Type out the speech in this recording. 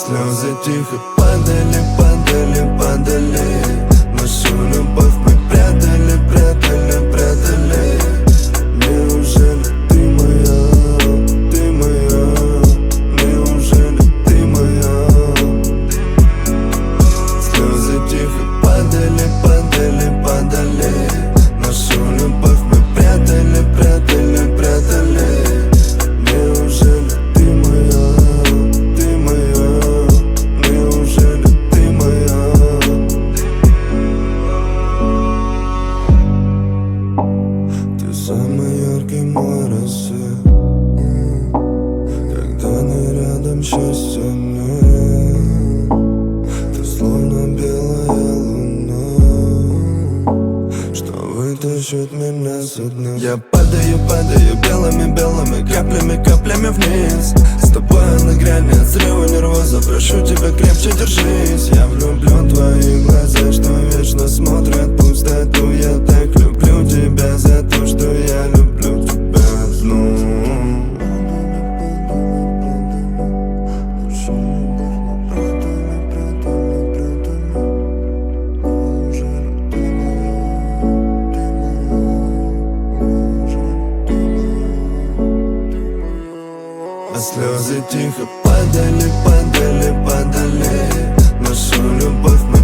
Слезы тихо падали, падали, падали. Нашу любовь мы прятали, прятали, прятали. Неужели ты моя, ты моя? Неужели ты моя? Слезы тихо падали, падали, падали. Нашу любовь мы прятали, прятали, прятали. Неужели ты моя, ты моя? Неужели ты моя? Ты самый яркий мой рассвет, когда не рядом, счастья нет. Ты словно белая луна, что вытащит меня со дна. Я падаю, падаю белыми-белыми каплями, каплями вниз. С тобой на грани взрыва нервоза. Прошу тебя, крепче держись. Я влюблен в твои глаза, что вечно смотрят в пустоту. Я так люблю тебя за то, что я люблю тебя одну. А слезы тихо падали, падали, падали. Нашу любовь мы